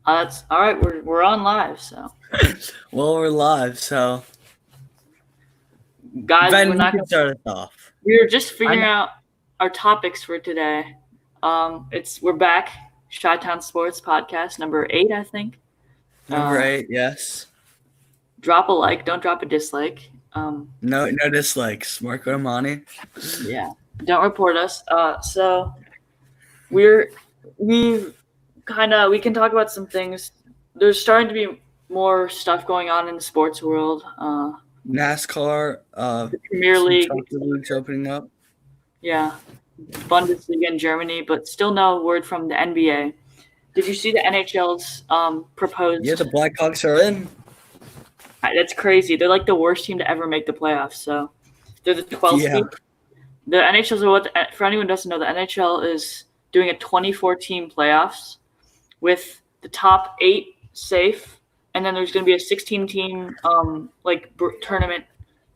That's all right. We're on live, so Well, we're live, so guys, Ben, you can start us off. we're just I figuring know. out our topics for today. We're back, Chi-Town Sports Podcast number 8, I think. Number Uh, 8, yes. Drop a like, don't drop a dislike. No dislikes. Marco Amani. Yeah, don't report us. So we're we we can talk about some things. There's starting to be more stuff going on in the sports world. NASCAR. The Premier Some League, soccer leagues opening up. yeah, Bundesliga in Germany, but still no word from the NBA. Did you see the NHL's proposed? Yeah, the Blackhawks are in. That's crazy. They're like the worst team to ever make the playoffs. So they're the 12th Yeah. seed. The NHL's for anyone who doesn't know, the NHL is doing a 24-team playoffs with the top 8 safe, and then there's going to be a 16-team tournament.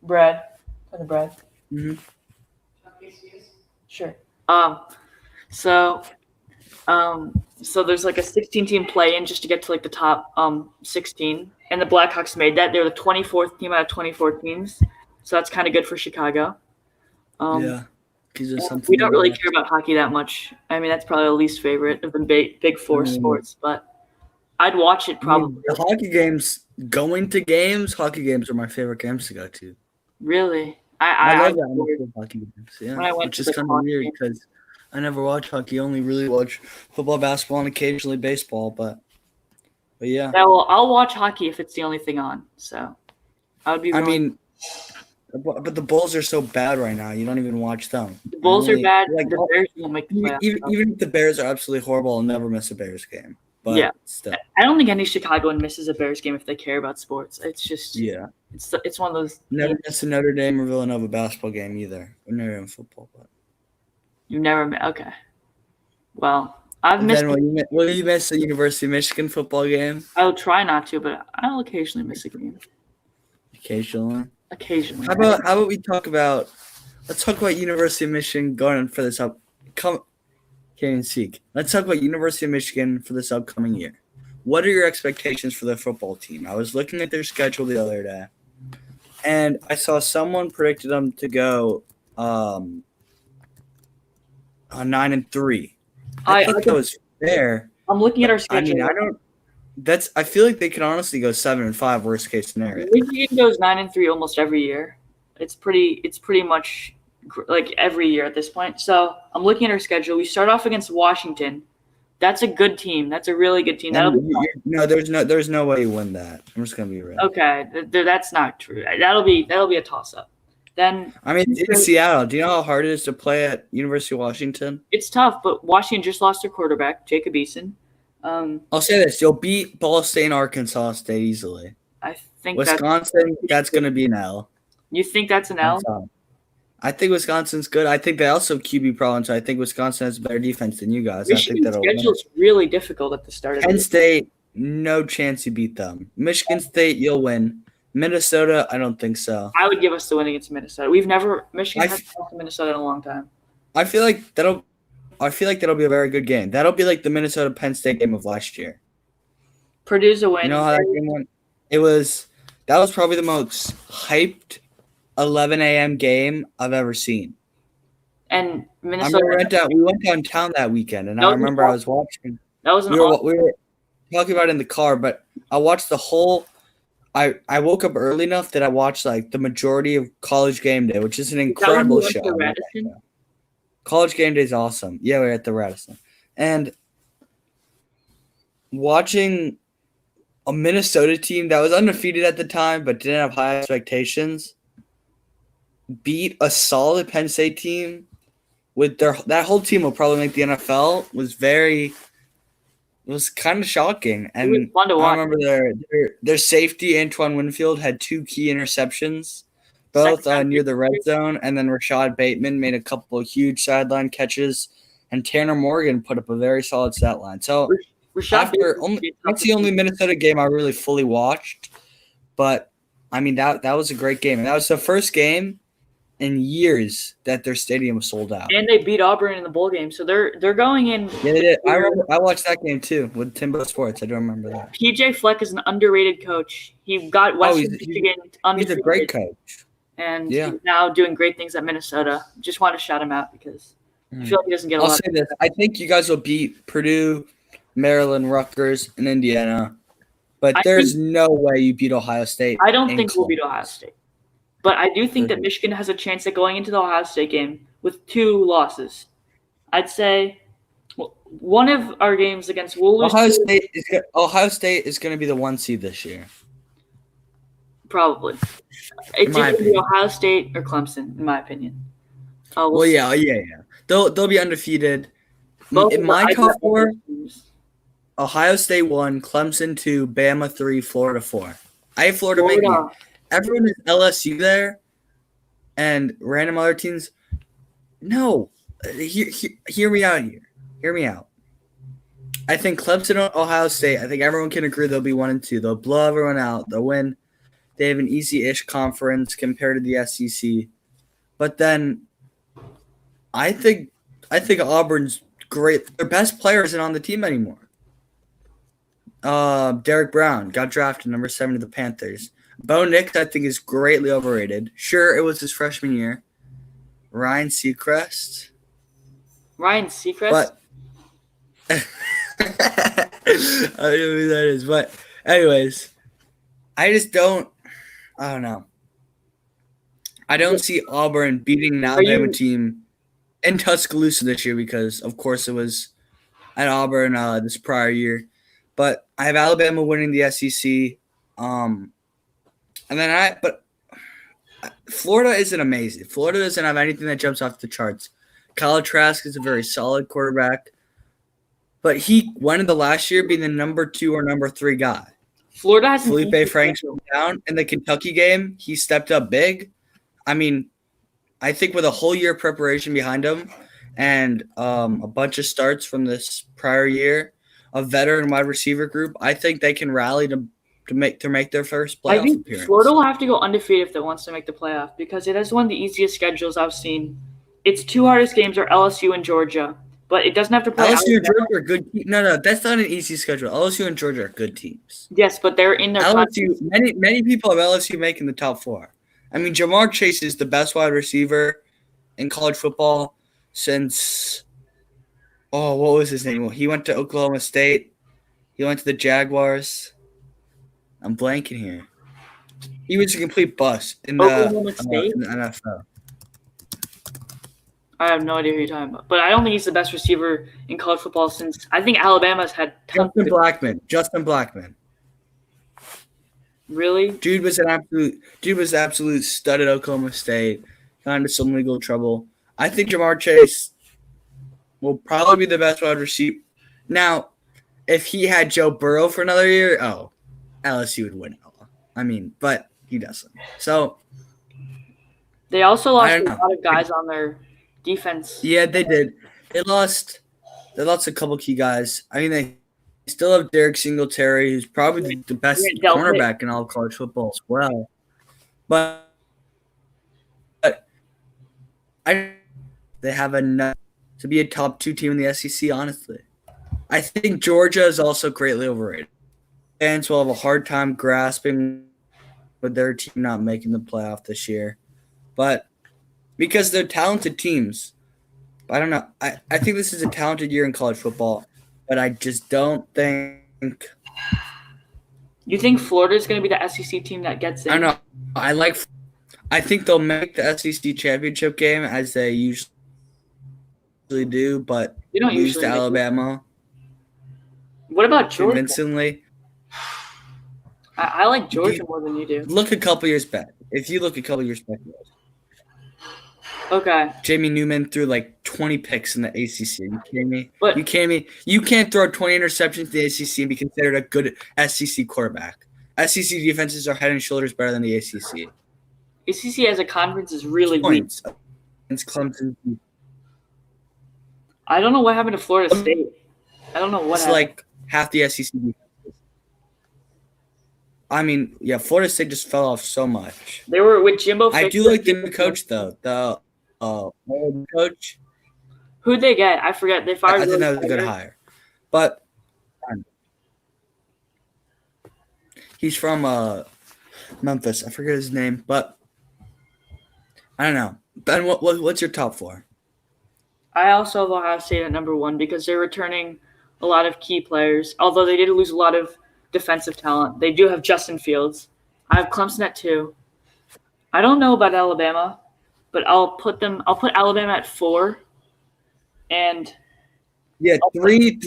Brad, for the Brad. Mm-hmm. Sure. So there's like a 16-team play-in just to get to like the top 16, and the Blackhawks made that. They're the 24th team out of 24 teams, so that's kind of good for Chicago. Yeah. We don't really care about hockey that much. I mean, that's probably the least favorite of the big four sports, but I'd watch it probably. The hockey games, going to games, hockey games are my favorite games to go to. Really? I love that hockey games. Yeah, when I went which is kind of weird because I never watch hockey. I only really watch football, basketball, and occasionally baseball. But yeah. Yeah, well, I'll watch hockey if it's the only thing on. So I would be. But the Bulls are so bad right now. You don't even watch them. The Bulls are bad. Like, the Bears won't make the playoffs. Even if the Bears are absolutely horrible, I'll never miss a Bears game. But yeah, still. I don't think any Chicagoan misses a Bears game if they care about sports. It's just It's one of those. Never miss a Notre Dame or Villanova basketball game either. Or Notre Dame football, but you never okay. Well, I've missed. Will you miss a University of Michigan football game? I'll try not to, but I'll occasionally miss a game. Occasionally. Occasionally. How about we talk about? Let's talk about University of Michigan going for this up. Let's talk about University of Michigan for this upcoming year. What are your expectations for the football team? I was looking at their schedule the other day, and I saw someone predicted them to go on 9-3. I thought that was fair. I'm looking at our schedule. I mean, I feel like they could honestly go 7-5, worst case scenario. Michigan goes 9-3 almost every year. It's pretty much like every year at this point. So I'm looking at our schedule. We start off against Washington. That's a good team. That's a really good team. There's no way you win that. I'm just gonna be real. Okay, that's not true. That'll be a toss up. Then in Seattle, do you know how hard it is to play at University of Washington? It's tough, but Washington just lost their quarterback, Jacob Eason. I'll say this: you'll beat Ball State and Arkansas State easily. I think Wisconsin. That's going to be an L. You think that's an L? I think Wisconsin's good. I think they also have QB problems. So I think Wisconsin has a better defense than you guys. Michigan's schedule is really difficult at the start of the year. Penn State, no chance you beat them. Michigan State, you'll win. Minnesota, I don't think so. I would give us the win against Minnesota. Michigan hasn't lost to Minnesota in a long time. I feel like that'll be a very good game. That'll be like the Minnesota Penn State game of last year. Purdue's a win. You know how that game went? That was probably the most hyped 11 a.m. game I've ever seen. And Minnesota. We went downtown that weekend, and I remember I was watching. That was we were talking about it in the car, but I watched the whole. I woke up early enough that I watched like the majority of College Game Day, which is an incredible show. College Game Day is awesome. Yeah, we're at the Radisson, and watching a Minnesota team that was undefeated at the time but didn't have high expectations beat a solid Penn State team with that whole team will probably make the NFL was kind of shocking. And it was fun to watch. I remember their safety, Antoine Winfield, had 2 key interceptions, both near the red zone, and then Rashad Bateman made a couple of huge sideline catches, and Tanner Morgan put up a very solid stat line. So that's the only Minnesota game I really fully watched, but I mean that was a great game, and that was the first game in years that their stadium was sold out. And they beat Auburn in the bowl game, so they're going in. Yeah, they did. I watched that game too with Timbo Sports. I do remember that. PJ Fleck is an underrated coach. He got Western Michigan undefeated. He's a great coach. And he's now doing great things at Minnesota. Just want to shout him out because I feel like he doesn't get a lot. I'll say this. I think you guys will beat Purdue, Maryland, Rutgers, and Indiana. But there's no way you beat Ohio State. I don't think we'll beat Ohio State. But I do think that Michigan has a chance at going into the Ohio State game with 2 losses. I'd say one of our games against we'll lose. Ohio State is going to be the 1 seed this year. Probably. It's either going to be Ohio State or Clemson, in my opinion. Yeah. They'll be undefeated. In my top 4, Ohio State 1, Clemson 2, Bama 3, Florida 4. I have Florida making it. Everyone is LSU there, and random other teams. No, hear me out here. Hear me out. I think Clemson, Ohio State. I think everyone can agree they'll be 1 and 2. They'll blow everyone out. They'll win. They have an easy-ish conference compared to the SEC. But then, I think Auburn's great. Their best player isn't on the team anymore. Derek Brown got drafted number 7 to the Panthers. Bo Nix, I think, is greatly overrated. Sure, it was his freshman year. Ryan Seacrest. But I don't know who that is. But anyways, I don't know. I don't see Auburn beating an Alabama team in Tuscaloosa this year because, of course, it was at Auburn this prior year. But I have Alabama winning the SEC. But Florida isn't amazing. Florida doesn't have anything that jumps off the charts. Kyle Trask is a very solid quarterback, but he went in the last year being the number 2 or number 3 guy. Florida has Felipe Franks went down in the Kentucky game. He stepped up big. I mean, I think with a whole year of preparation behind him and a bunch of starts from this prior year, a veteran wide receiver group, I think they can rally to make their first playoff appearance. I think Florida will have to go undefeated if it wants to make the playoff because it has one of the easiest schedules I've seen. Its 2 hardest games are LSU and Georgia, but it doesn't have to play. LSU and Georgia are good. No, that's not an easy schedule. LSU and Georgia are good teams. Yes, but they're in their LSU. Many people have LSU making the top 4. I mean, Jamar Chase is the best wide receiver in college football since. Oh, what was his name? Well, he went to Oklahoma State. He went to the Jaguars. I'm blanking here. He was a complete bust in the NFL. I have no idea who you're talking about. But I don't think he's the best receiver in college football since I think Alabama's had Justin Blackman. Really? Dude was absolute stud at Oklahoma State. Got into some legal trouble. I think Jamar Chase will probably be the best wide receiver. Now, if he had Joe Burrow for another year, LSU would win. I mean, but he doesn't. So they also lost a lot of guys on their defense. Yeah, they did. They lost a couple key guys. I mean, they still have Derek Singletary, who's probably the best cornerback in all of college football as well. But they have enough to be a top 2 team in the SEC, honestly. I think Georgia is also greatly overrated. Fans will have a hard time grasping with their team not making the playoff this year. But because they're talented teams. I don't know. I think this is a talented year in college football, but I just don't think. You think Florida is going to be the SEC team that gets in? I don't know. I think they'll make the SEC championship game as they usually do, but they don't lose to Alabama. What about Georgia? Convincingly. I like Georgia more than you do. Look a couple years back. If you look a couple years back. Okay. Jamie Newman threw like 20 picks in the ACC. Are you kidding me? But you kidding me? You can't throw 20 interceptions in the ACC and be considered a good SEC quarterback. SEC defenses are head and shoulders better than the ACC. ACC as a conference is really weak. It's Clemson. I don't know what happened to Florida State. I don't know what happened. Like half the SEC defenses. I mean, yeah, Florida State just fell off so much. They were with Jimbo I do Fisher. like the new coach though. The old coach. Who'd they get? I forget. They I fired. think Willie that was a good Taggart. hire. But he's from Memphis. I forget his name, but I don't know. Ben, what's your top four? I also have Ohio State at number one because they're returning a lot of key players. Although they did lose a lot of defensive talent, they do have Justin Fields. I have Clemson at 2. I don't know about Alabama, but I'll put Alabama at 4. And Yeah, three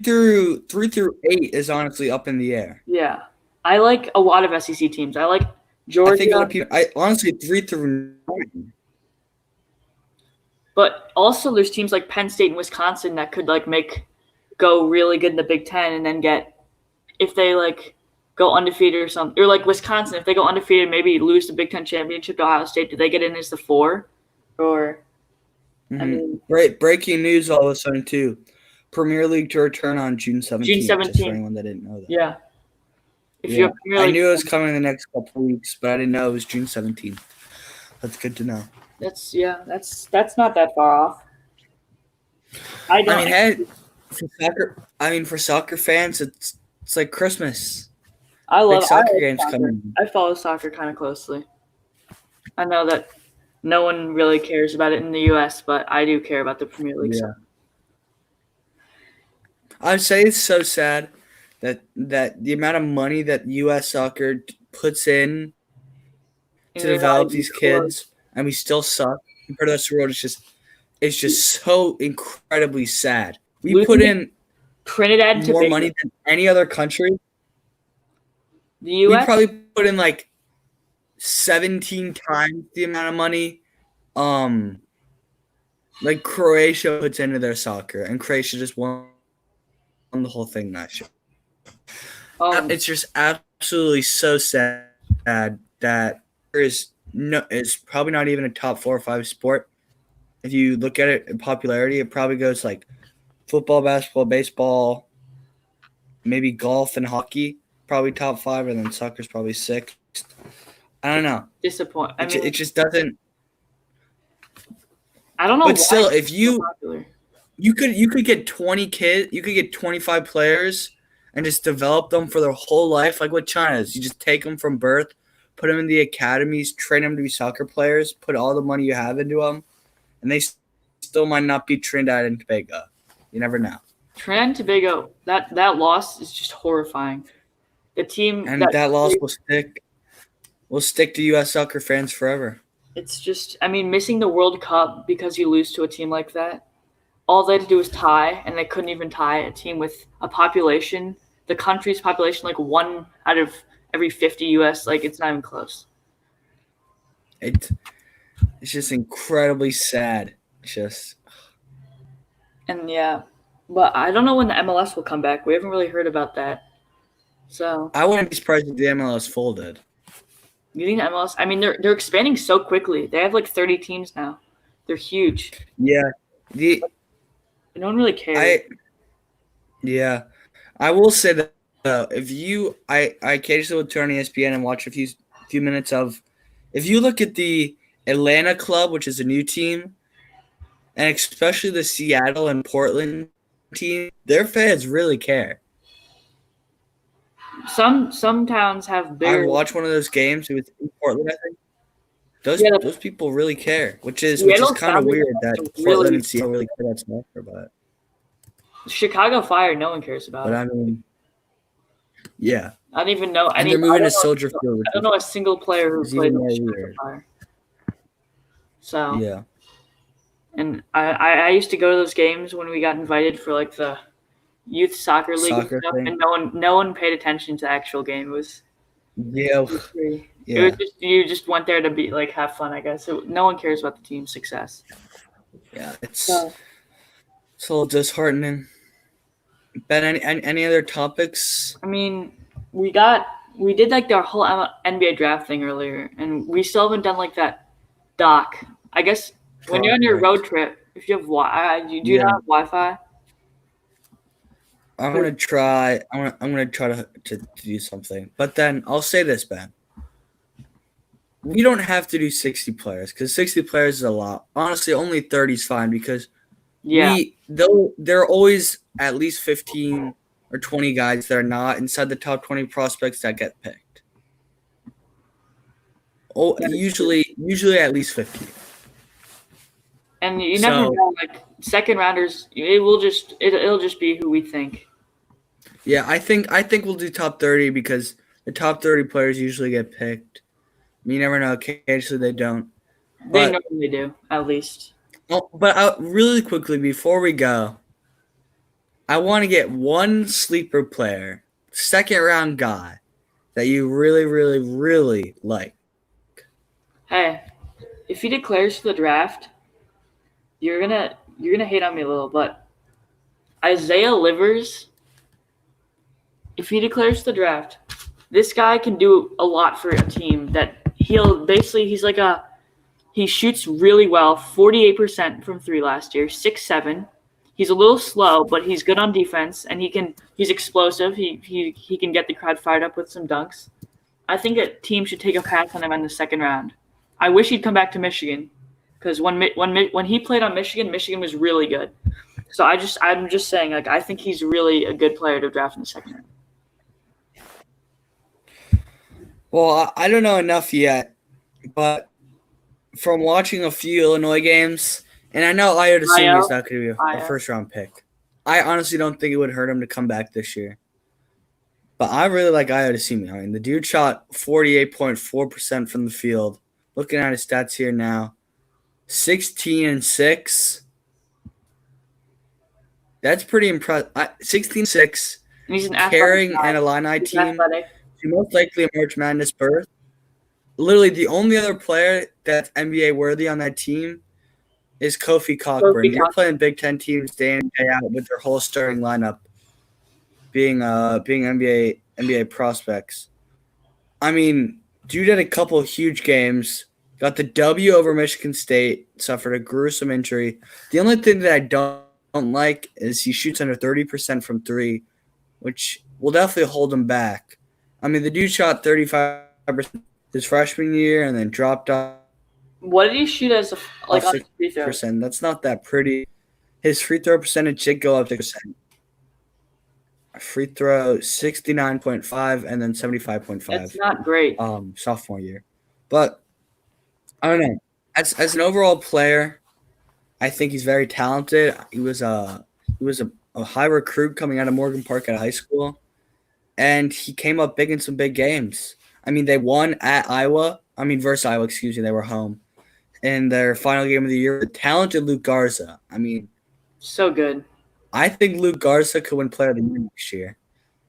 through 8 is honestly up in the air. yeah, I like a lot of SEC teams. I like Georgia. I think a lot of people. I honestly 3 through 9. But also, there's teams like Penn State and Wisconsin that could go really good in the Big Ten and then if they go undefeated or something, or like Wisconsin, if they go undefeated, maybe lose the Big Ten championship to Ohio State, do they get in as the 4? Or Mm-hmm. I mean, breaking news all of a sudden too. Premier League to return on June 17th. June 17th. Just for anyone that didn't know that. Yeah. If you're I knew it was coming in the next couple of weeks, but I didn't know it was June 17th. That's good to know. That's not that far off. For soccer fans, it's like Christmas. I love soccer games coming. I follow soccer kind of closely. I know that no one really cares about it in the U.S., but I do care about the Premier League. Yeah. I'd say it's so sad that the amount of money that U.S. soccer puts in to develop these kids, and we still suck compared to the rest of the world. It's just so incredibly sad. We put in Trinidad and more Tobago. money than any other country. The U.S. We probably put in 17 times the amount of money Croatia puts into their soccer, and Croatia just won the whole thing last year. It's just absolutely so sad that it's probably not even a top 4 or 5 sport. If you look at it in popularity, it probably goes football, basketball, baseball, maybe golf and hockey, probably top 5, and then soccer's probably 6th. I don't know. Disappoint. It just doesn't. I don't know. But still, if you could get 20 kids, you could get 25 players, and just develop them for their whole life, like what China is. You just take them from birth, put them in the academies, train them to be soccer players, put all the money you have into them, and they still might not be Trinidad and Tobago. You never know. Trinidad and Tobago, that loss is just horrifying. The team and that loss will stick to U.S. soccer fans forever. It's just, missing the World Cup because you lose to a team like that. All they had to do was tie, and they couldn't even tie a team with a population, the country's population, 1 out of every 50 U.S. It's not even close. It's just incredibly sad. And yeah, but I don't know when the MLS will come back. We haven't really heard about that. So I wouldn't be surprised if the MLS folded. You think the MLS? They're expanding so quickly. They have 30 teams now. They're huge. Yeah. No one really cares. I will say that I occasionally will turn on ESPN and watch a few minutes of. If you look at the Atlanta club, which is a new team, and especially the Seattle and Portland team, their fans really care. Some towns have bigger. I watched one of those games. It was in Portland, I think. Those people really care, which is kind of weird that Portland and Seattle really care about soccer, but Chicago Fire, no one cares about. But yeah. I don't even know. And they're moving to Soldier Field. I don't know a single player who played in Chicago Fire. So yeah. And I used to go to those games when we got invited for the youth soccer league and stuff, and no one paid attention to the actual game. It was it was just you just went there to be have fun, I guess. No one cares about the team's success. Yeah, it's a little disheartening. Ben, any other topics? We did our whole NBA draft thing earlier, and we still haven't done that doc. I guess when you're on your road trip, if you have do you not have Wi-Fi? I'm gonna try. I'm gonna try to do something. But then I'll say this, Ben. We don't have to do 60 players because 60 players is a lot. Honestly, only 30 is fine because Yeah. there are always at least 15 or 20 guys that are not inside the top 20 prospects that get picked. Oh, usually at least 15. And you never So- know, like second rounders, it'll just be who we think. Yeah, I think we'll do top 30 because the top 30 players usually get picked. You never know. Occasionally they don't. They But- normally do, at least. But really quickly before we go, I want to get one sleeper player, second round guy that you really, really, really like. Hey, if he declares for the draft, you're gonna hate on me a little, but Isaiah Livers, if he declares for the draft, this guy can do a lot for a team. That he shoots really well, 48% from three last year, 6'7". He's a little slow, but he's good on defense, and he's explosive. He can get the crowd fired up with some dunks. I think a team should take a pass on him in the second round. I wish he'd come back to Michigan, because when he played on Michigan, Michigan was really good. So I'm just saying, like, I think he's really a good player to draft in the second round. Well, I don't know enough yet, but from watching a few Illinois games, and I know Ayo Dosunmu is not going to be a first round pick. I honestly don't think it would hurt him to come back this year. But I really like Ayo Dosunmu. I mean, the dude shot 48.4% from the field. Looking at his stats here now, 16-6. That's pretty impressive. 16-6. And he's an Carrying athletic guy. an Illini He's team athletic. to most likely a March Madness berth. Literally, the only other player that's NBA worthy on that team is Kofi Cockburn. You're playing Big Ten teams day in, day out with their whole starting lineup being NBA prospects. I mean, dude had a couple of huge games, got the W over Michigan State, suffered a gruesome injury. The only thing that I don't like is he shoots under 30% from three, which will definitely hold him back. I mean, the dude shot 35% his freshman year and then dropped off. What did he shoot as on his free throw? That's not that pretty. His free throw percentage did go up to 6%. Free throw 69.5 and then 75.5. That's not great. Sophomore year. But I don't know. As an overall player, I think he's very talented. He was a high recruit coming out of Morgan Park at high school, and he came up big in some big games. I mean, they won at Iowa. I mean, versus Iowa, excuse me. They were home in their final game of the year. The talented Luke Garza. I mean, so good. I think Luke Garza could win Player of the Year next year.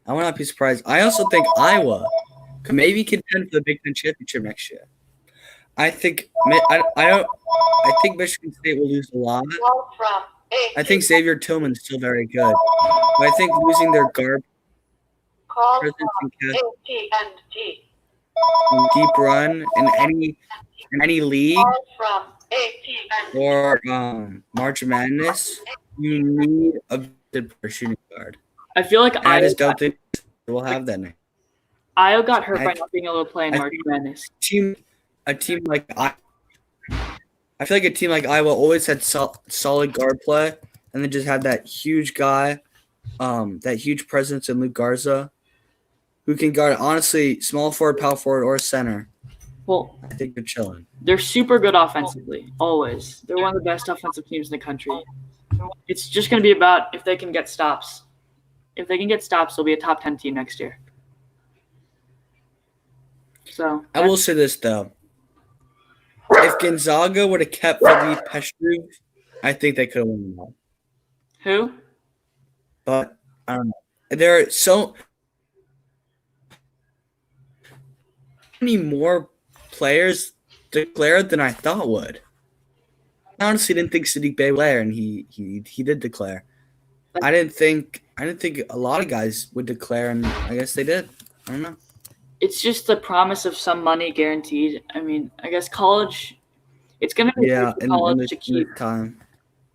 I will not be surprised. I also think Iowa could maybe contend for the Big Ten championship next year. I think Michigan State will lose a lot. I think Xavier Tillman's still very good, but I think losing their guard presence and deep run in any league or March Madness, you need a good shooting guard. I feel like I just don't think we'll have that next. Io got hurt by not being able to play in March Madness. A team like I feel like a team like Iowa always had solid guard play, and then just had that huge guy, that huge presence in Luke Garza, who can guard honestly small forward, power forward, or center. Well, I think they're chilling. They're super good offensively, always. They're one of the best offensive teams in the country. It's just going to be about if they can get stops. If they can get stops, they'll be a top 10 team next year. So I will say this though. If Gonzaga would have kept Philippe Petru, I think they could have won them all. Who? But I don't know. There are so many more players declared than I thought would. I honestly didn't think Sadiq Bey would declare, and he did declare. I didn't think a lot of guys would declare, and I guess they did. I don't know. It's just the promise of some money guaranteed. I mean, I guess college, it's going to be Yeah, college to keep time.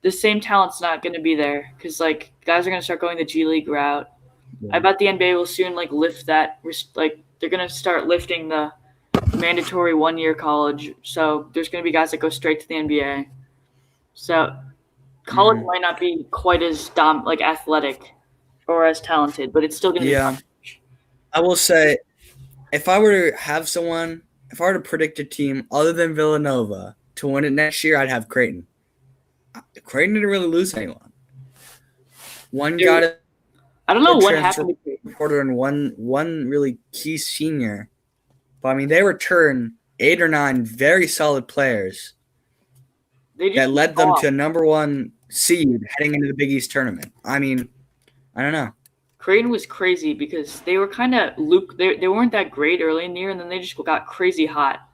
the same talent's not going to be there because, like, Guys are going to start going the G League route. Yeah. I bet the NBA will soon lift that. They're going to start lifting the mandatory 1-year college. So there's going to be guys that go straight to the NBA. So college might not be quite as athletic or as talented, but it's still going to be fun. I will say, if I were to predict a team other than Villanova to win it next year, I'd have Creighton. Creighton didn't really lose anyone. One got it. I don't know what happened to Creighton. Reporter and one really key senior. But I mean, they returned 8 or 9 very solid players that led them to a number 1 seed heading into the Big East tournament. I mean, I don't know. Creighton was crazy because they were kind of they weren't that great early in the year, and then they just got crazy hot.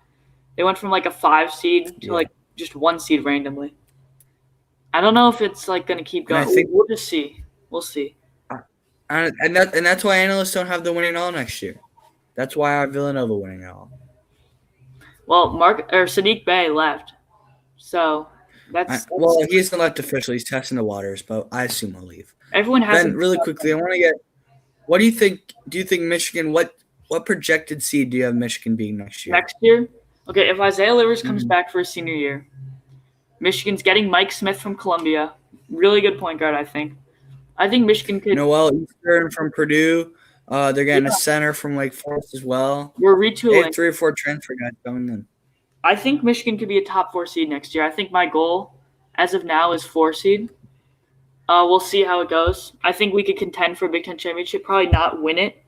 They went from a 5 seed to just 1 seed randomly. I don't know if it's going to keep going. We'll just see. We'll see. And that's why analysts don't have the winning all next year. That's why I have Villanova winning it all. Well, Sadiq Bey left, so that's well, he hasn't left officially. He's testing the waters, but I assume he'll leave. Everyone has. Ben, really quickly, I want to get. What do you think? Do you think Michigan? What projected seed do you have Michigan being next year? Next year, okay. If Isaiah Livers comes back for his senior year, Michigan's getting Mike Smith from Columbia. Really good point guard, I think. I think Michigan could. Noel Eastern from Purdue. They're getting a center from Wake Forest as well. We're retooling. They have 3 or 4 transfer guys coming in. I think Michigan could be a top 4 seed next year. I think my goal, as of now, is 4 seed. We'll see how it goes. I think we could contend for a Big Ten championship. Probably not win it,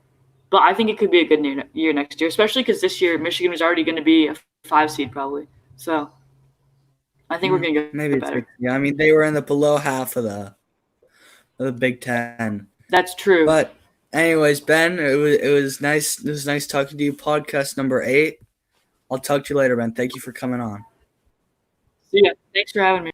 but I think it could be a good year next year, especially because this year Michigan is already going to be a 5 seed probably. So I think we're going to get maybe better. Yeah, I mean they were in the below half of the Big Ten. That's true. But anyways, Ben, it was nice. It was nice talking to you. Podcast number 8. I'll talk to you later, Ben. Thank you for coming on. See ya. Thanks for having me.